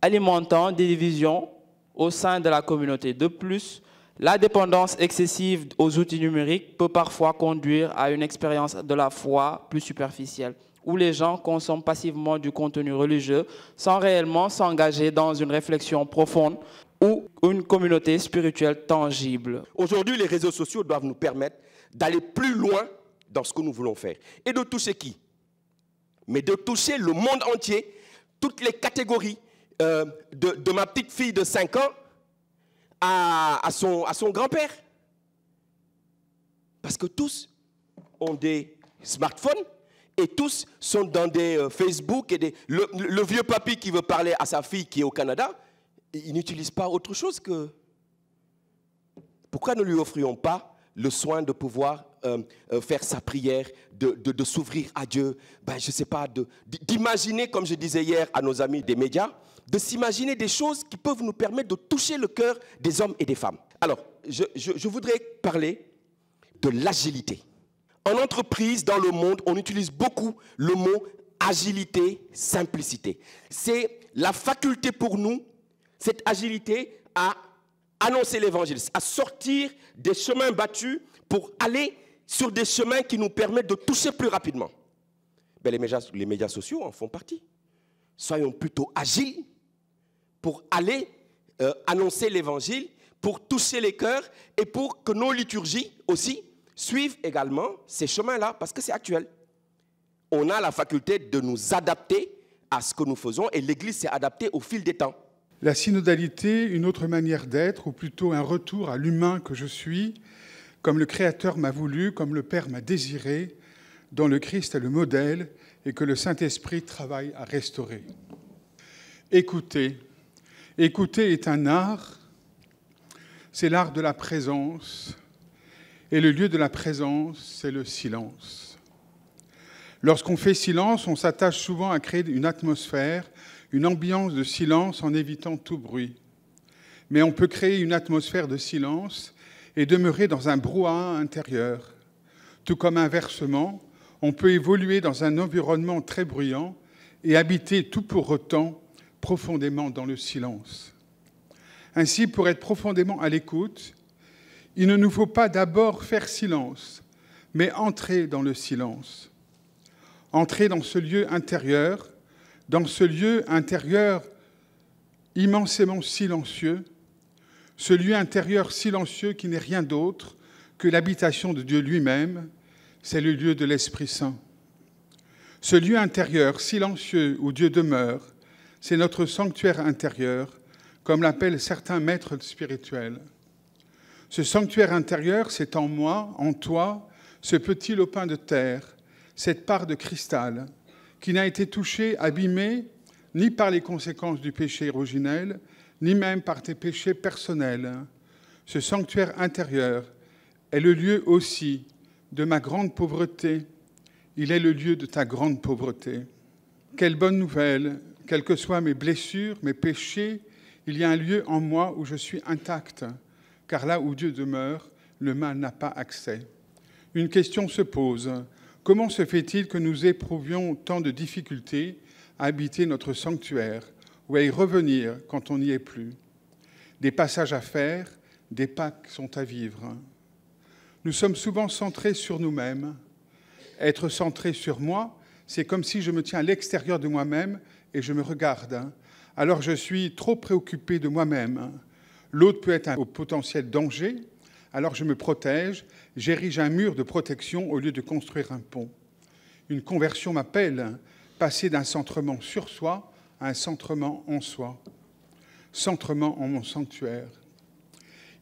alimentant des divisions au sein de la communauté. De plus, la dépendance excessive aux outils numériques peut parfois conduire à une expérience de la foi plus superficielle, où les gens consomment passivement du contenu religieux sans réellement s'engager dans une réflexion profonde ou une communauté spirituelle tangible. Aujourd'hui, les réseaux sociaux doivent nous permettre d'aller plus loin dans ce que nous voulons faire. Et de toucher qui? Mais de toucher le monde entier, toutes les catégories, de ma petite fille de 5 ans à son grand-père. Parce que tous ont des smartphones et tous sont dans des Facebook. Et le vieux papy qui veut parler à sa fille qui est au Canada, il n'utilise pas autre chose que... Pourquoi ne lui offrions pas le soin de pouvoir faire sa prière, de s'ouvrir à Dieu, je ne sais pas, d'imaginer, comme je disais hier à nos amis des médias, de s'imaginer des choses qui peuvent nous permettre de toucher le cœur des hommes et des femmes. Alors, je voudrais parler de l'agilité. En entreprise, dans le monde, on utilise beaucoup le mot agilité, simplicité. C'est la faculté pour nous, cette agilité, à annoncer l'évangile, à sortir des chemins battus pour aller sur des chemins qui nous permettent de toucher plus rapidement. Les médias sociaux en font partie. Soyons plutôt agiles pour aller annoncer l'évangile, pour toucher les cœurs et pour que nos liturgies aussi suivent également ces chemins-là, parce que c'est actuel. On a la faculté de nous adapter à ce que nous faisons et l'Église s'est adaptée au fil des temps. La synodalité, une autre manière d'être, ou plutôt un retour à l'humain que je suis, comme le Créateur m'a voulu, comme le Père m'a désiré, dont le Christ est le modèle et que le Saint-Esprit travaille à restaurer. Écouter. Écouter est un art, c'est l'art de la présence, et le lieu de la présence, c'est le silence. Lorsqu'on fait silence, on s'attache souvent à créer une atmosphère, une ambiance de silence en évitant tout bruit. Mais on peut créer une atmosphère de silence et demeurer dans un brouhaha intérieur. Tout comme inversement, on peut évoluer dans un environnement très bruyant et habiter tout pour autant profondément dans le silence. Ainsi, pour être profondément à l'écoute, il ne nous faut pas d'abord faire silence, mais entrer dans le silence. Entrer dans ce lieu intérieur immensément silencieux, ce lieu intérieur silencieux qui n'est rien d'autre que l'habitation de Dieu lui-même, c'est le lieu de l'Esprit Saint. Ce lieu intérieur silencieux où Dieu demeure, c'est notre sanctuaire intérieur, comme l'appellent certains maîtres spirituels. Ce sanctuaire intérieur, c'est en moi, en toi, ce petit lopin de terre, cette part de cristal, qui n'a été touchée, abîmée, ni par les conséquences du péché originel, ni même par tes péchés personnels. Ce sanctuaire intérieur est le lieu aussi de ma grande pauvreté. Il est le lieu de ta grande pauvreté. Quelle bonne nouvelle, quelles que soient mes blessures, mes péchés, il y a un lieu en moi où je suis intact, car là où Dieu demeure, le mal n'a pas accès. Une question se pose. Comment se fait-il que nous éprouvions tant de difficultés à habiter notre sanctuaire ou à y revenir quand on n'y est plus? Des passages à faire, des Pâques sont à vivre. Nous sommes souvent centrés sur nous-mêmes. Être centré sur moi, c'est comme si je me tiens à l'extérieur de moi-même et je me regarde. Alors je suis trop préoccupé de moi-même. L'autre peut être au potentiel danger, alors je me protège, j'érige un mur de protection au lieu de construire un pont. Une conversion m'appelle, passer d'un centrement sur soi à un centrement en soi. Centrement en mon sanctuaire.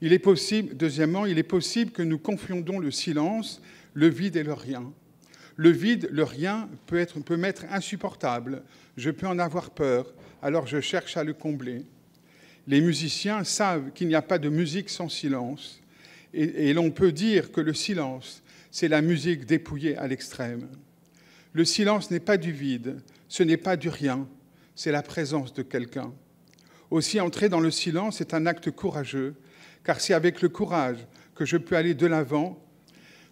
Il est possible, deuxièmement, il est possible que nous confondons le silence, le vide et le rien. Le vide, le rien peut m'être insupportable. Je peux en avoir peur, alors je cherche à le combler. Les musiciens savent qu'il n'y a pas de musique sans silence. Et l'on peut dire que le silence, c'est la musique dépouillée à l'extrême. Le silence n'est pas du vide, ce n'est pas du rien, c'est la présence de quelqu'un. Aussi, entrer dans le silence est un acte courageux, car c'est avec le courage que je peux aller de l'avant.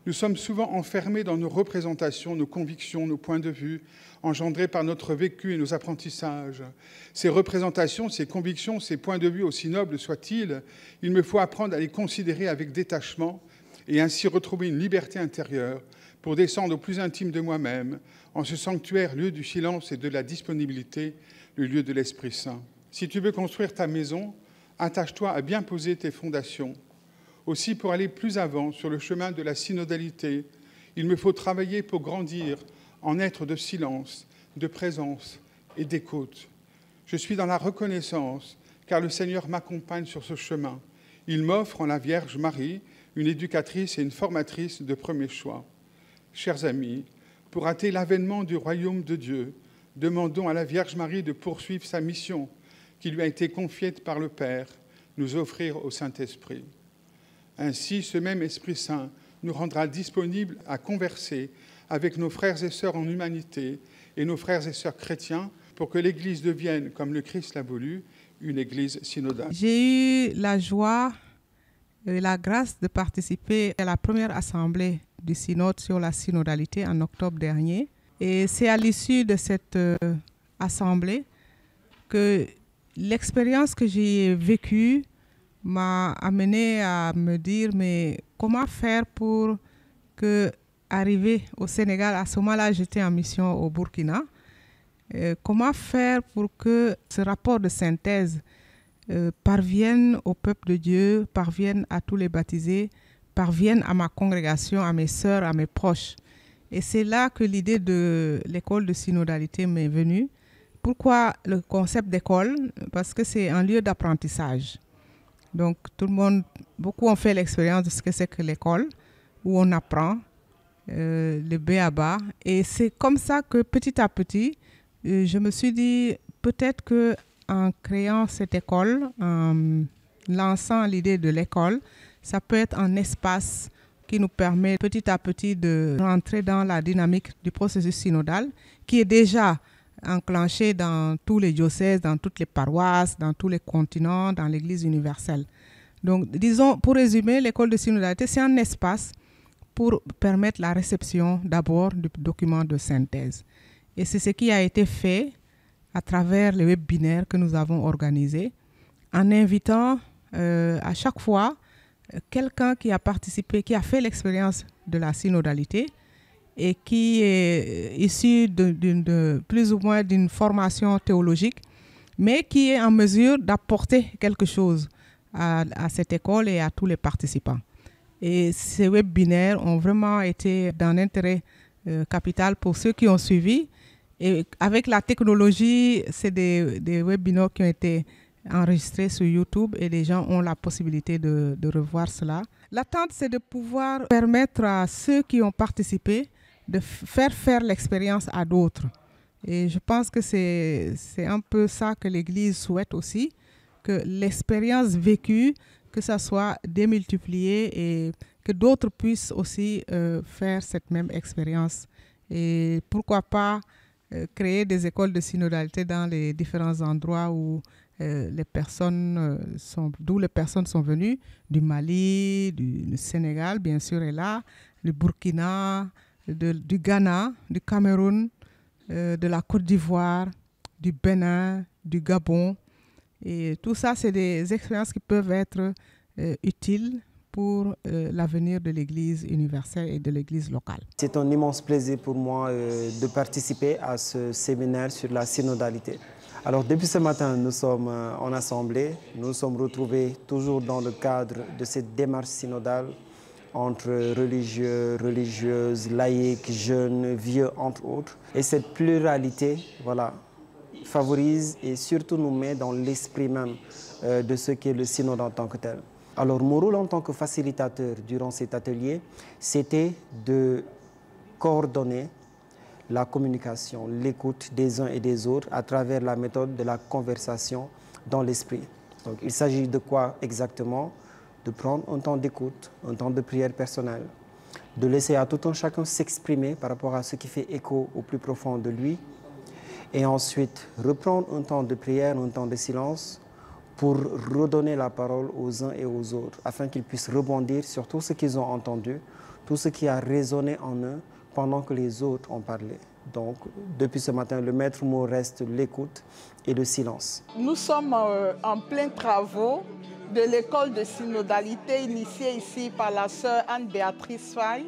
Nous sommes souvent enfermés dans nos représentations, nos convictions, nos points de vue, engendrés par notre vécu et nos apprentissages. Ces représentations, ces convictions, ces points de vue, aussi nobles soient-ils, il me faut apprendre à les considérer avec détachement et ainsi retrouver une liberté intérieure pour descendre au plus intime de moi-même, en ce sanctuaire, lieu du silence et de la disponibilité, le lieu de l'Esprit Saint. Si tu veux construire ta maison, attache-toi à bien poser tes fondations. Aussi, pour aller plus avant sur le chemin de la synodalité, il me faut travailler pour grandir en être de silence, de présence et d'écoute. Je suis dans la reconnaissance, car le Seigneur m'accompagne sur ce chemin. Il m'offre en la Vierge Marie une éducatrice et une formatrice de premier choix. Chers amis, pour hâter l'avènement du royaume de Dieu, demandons à la Vierge Marie de poursuivre sa mission qui lui a été confiée par le Père, nous offrir au Saint-Esprit. Ainsi, ce même Esprit Saint nous rendra disponibles à converser avec nos frères et sœurs en humanité et nos frères et sœurs chrétiens pour que l'Église devienne, comme le Christ l'a voulu, une Église synodale. J'ai eu la joie et la grâce de participer à la première assemblée du synode sur la synodalité en octobre dernier. Et c'est à l'issue de cette assemblée que l'expérience que j'ai vécue m'a amené à me dire, mais comment faire pour que, arriver au Sénégal, à ce moment-là, j'étais en mission au Burkina, comment faire pour que ce rapport de synthèse parvienne au peuple de Dieu, parvienne à tous les baptisés, parvienne à ma congrégation, à mes sœurs, à mes proches. Et c'est là que l'idée de l'école de synodalité m'est venue. Pourquoi le concept d'école? Parce que c'est un lieu d'apprentissage. Donc, tout le monde, beaucoup ont fait l'expérience de ce que c'est que l'école, où on apprend le b.a.-ba. Et c'est comme ça que petit à petit, je me suis dit, peut-être qu'en créant cette école, en lançant l'idée de l'école, ça peut être un espace qui nous permet petit à petit de rentrer dans la dynamique du processus synodal, qui est déjà enclenché dans tous les diocèses, dans toutes les paroisses, dans tous les continents, dans l'Église universelle. Donc, disons, pour résumer, l'école de synodalité, c'est un espace pour permettre la réception d'abord du document de synthèse. Et c'est ce qui a été fait à travers les webinaires que nous avons organisés, en invitant à chaque fois quelqu'un qui a participé, qui a fait l'expérience de la synodalité, et qui est issu de plus ou moins d'une formation théologique, mais qui est en mesure d'apporter quelque chose à cette école et à tous les participants. Et ces webinaires ont vraiment été d'un intérêt capital pour ceux qui ont suivi. Et avec la technologie, c'est des webinaires qui ont été enregistrés sur YouTube et les gens ont la possibilité de revoir cela. L'attente, c'est de pouvoir permettre à ceux qui ont participé de faire l'expérience à d'autres. Et je pense que c'est un peu ça que l'Église souhaite aussi, que l'expérience vécue, que ça soit démultipliée et que d'autres puissent aussi faire cette même expérience. Et pourquoi pas créer des écoles de synodalité dans les différents endroits où d'où les personnes sont venues, du Mali, du Sénégal, bien sûr, est là, du Burkina, du Ghana, du Cameroun, de la Côte d'Ivoire, du Bénin, du Gabon. Et tout ça, c'est des expériences qui peuvent être utiles pour l'avenir de l'Église universelle et de l'Église locale. C'est un immense plaisir pour moi de participer à ce séminaire sur la synodalité. Alors depuis ce matin, nous sommes en assemblée, nous nous sommes retrouvés toujours dans le cadre de cette démarche synodale entre religieux, religieuses, laïcs, jeunes, vieux, entre autres. Et cette pluralité, voilà, favorise et surtout nous met dans l'esprit même de ce qu'est le synode en tant que tel. Alors mon rôle en tant que facilitateur durant cet atelier, c'était de coordonner la communication, l'écoute des uns et des autres à travers la méthode de la conversation dans l'esprit. Donc il s'agit de quoi exactement? De prendre un temps d'écoute, un temps de prière personnelle, de laisser à tout un chacun s'exprimer par rapport à ce qui fait écho au plus profond de lui, et ensuite reprendre un temps de prière, un temps de silence pour redonner la parole aux uns et aux autres, afin qu'ils puissent rebondir sur tout ce qu'ils ont entendu, tout ce qui a résonné en eux, pendant que les autres ont parlé. Donc, depuis ce matin, le maître mot reste l'écoute et le silence. Nous sommes en plein travaux de l'école de synodalité initiée ici par la sœur Anne-Béatrice Faye.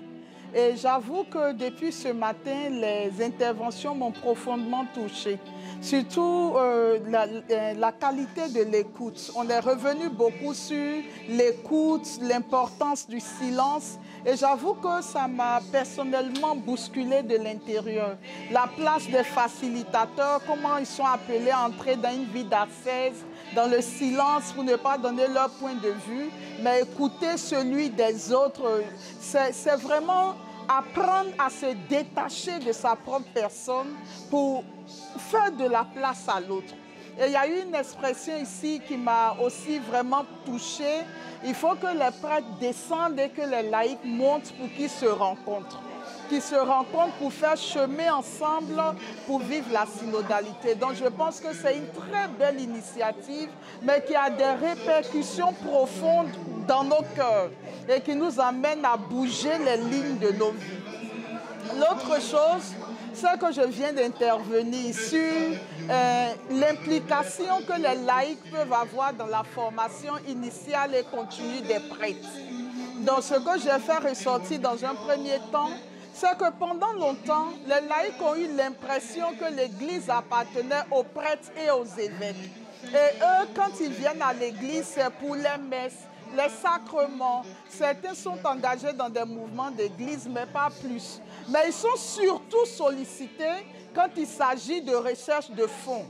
Et j'avoue que depuis ce matin, les interventions m'ont profondément touchée. Surtout la qualité de l'écoute. On est revenu beaucoup sur l'écoute, l'importance du silence. Et j'avoue que ça m'a personnellement bousculé de l'intérieur. La place des facilitateurs, comment ils sont appelés à entrer dans une vie d'ascèse, dans le silence pour ne pas donner leur point de vue, mais écouter celui des autres. C'est vraiment apprendre à se détacher de sa propre personne pour faire de la place à l'autre. Et il y a eu une expression ici qui m'a aussi vraiment touchée. Il faut que les prêtres descendent et que les laïcs montent pour qu'ils se rencontrent. Qu'ils se rencontrent pour faire chemin ensemble pour vivre la synodalité. Donc je pense que c'est une très belle initiative, mais qui a des répercussions profondes dans nos cœurs et qui nous amène à bouger les lignes de nos vies. L'autre chose, c'est que je viens d'intervenir sur l'implication que les laïcs peuvent avoir dans la formation initiale et continue des prêtres. Donc ce que j'ai fait ressortir dans un premier temps, c'est que pendant longtemps, les laïcs ont eu l'impression que l'Église appartenait aux prêtres et aux évêques. Et eux, quand ils viennent à l'Église, c'est pour les messes, les sacrements. Certains sont engagés dans des mouvements d'église, mais pas plus. Mais ils sont surtout sollicités quand il s'agit de recherche de fonds.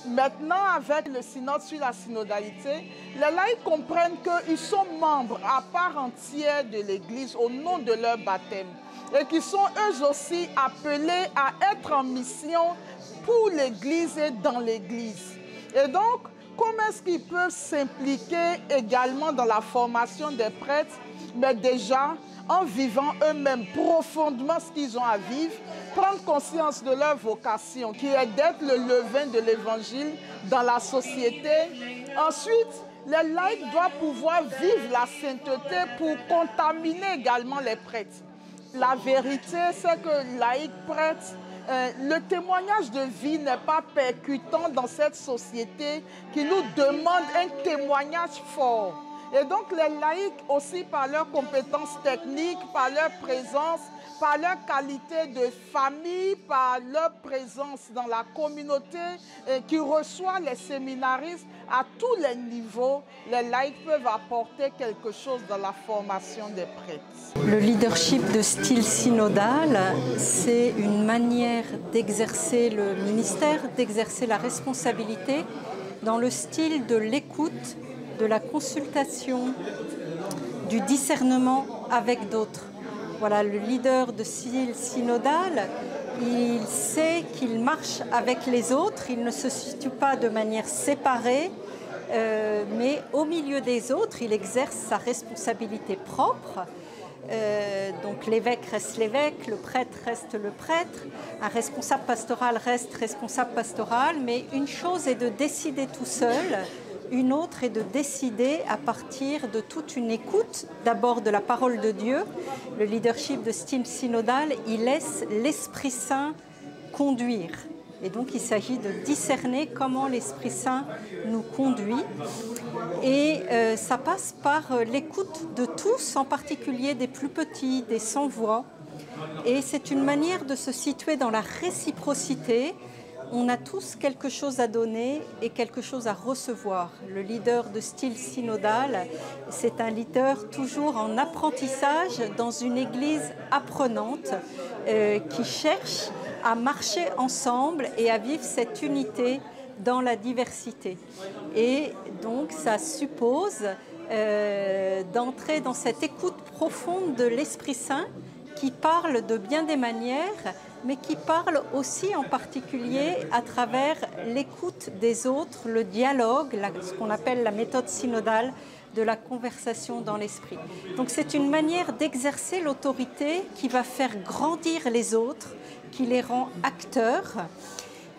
Maintenant, avec le synode sur la synodalité, les laïcs comprennent qu'ils sont membres à part entière de l'Église au nom de leur baptême et qu'ils sont eux aussi appelés à être en mission pour l'Église et dans l'Église. Et donc, comment est-ce qu'ils peuvent s'impliquer également dans la formation des prêtres? Mais déjà, en vivant eux-mêmes profondément ce qu'ils ont à vivre, prendre conscience de leur vocation, qui est d'être le levain de l'Évangile dans la société. Ensuite, les laïcs doivent pouvoir vivre la sainteté pour contaminer également les prêtres. La vérité, c'est que laïcs, prêtres, le témoignage de vie n'est pas percutant dans cette société qui nous demande un témoignage fort. Et donc les laïcs aussi par leurs compétences techniques, par leur présence, par leur qualité de famille, par leur présence dans la communauté qui reçoit les séminaristes à tous les niveaux, les laïcs peuvent apporter quelque chose dans la formation des prêtres. Le leadership de style synodal, c'est une manière d'exercer le ministère, d'exercer la responsabilité dans le style de l'écoute, de la consultation, du discernement avec d'autres. Voilà, le leader de style synodal, il sait qu'il marche avec les autres, il ne se situe pas de manière séparée, mais au milieu des autres, il exerce sa responsabilité propre. Donc l'évêque reste l'évêque, le prêtre reste le prêtre, un responsable pastoral reste responsable pastoral, mais une chose est de décider tout seul, une autre est de décider à partir de toute une écoute, d'abord de la parole de Dieu. Le leadership de style synodal, il laisse l'Esprit Saint conduire. Et donc il s'agit de discerner comment l'Esprit Saint nous conduit. Et ça passe par l'écoute de tous, en particulier des plus petits, des sans-voix. Et c'est une manière de se situer dans la réciprocité. on a tous quelque chose à donner et quelque chose à recevoir. Le leader de style synodal, c'est un leader toujours en apprentissage dans une église apprenante qui cherche à marcher ensemble et à vivre cette unité dans la diversité. Et donc ça suppose d'entrer dans cette écoute profonde de l'Esprit Saint qui parle de bien des manières, mais qui parle aussi en particulier à travers l'écoute des autres, le dialogue, ce qu'on appelle la méthode synodale de la conversation dans l'esprit. Donc c'est une manière d'exercer l'autorité qui va faire grandir les autres, qui les rend acteurs,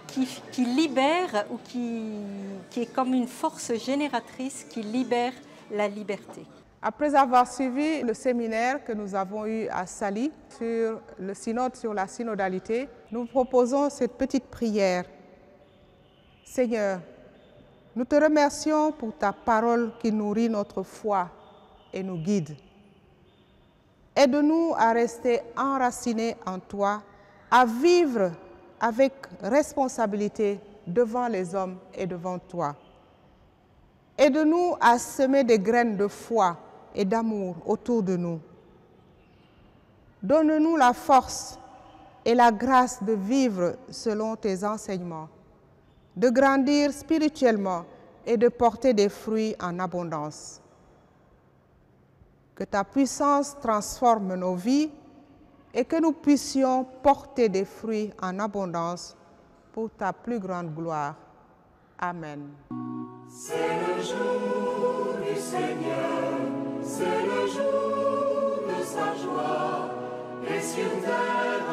qui libère ou qui est comme une force génératrice qui libère la liberté. Après avoir suivi le séminaire que nous avons eu à Sali sur le synode sur la synodalité, nous proposons cette petite prière. Seigneur, nous te remercions pour ta parole qui nourrit notre foi et nous guide. Aide-nous à rester enracinés en toi, à vivre avec responsabilité devant les hommes et devant toi. Aide-nous à semer des graines de foi et d'amour autour de nous. Donne-nous la force et la grâce de vivre selon tes enseignements, de grandir spirituellement et de porter des fruits en abondance. Que ta puissance transforme nos vies et que nous puissions porter des fruits en abondance pour ta plus grande gloire. Amen. C'est le jour du Seigneur, c'est le jour de sa joie, et sur terre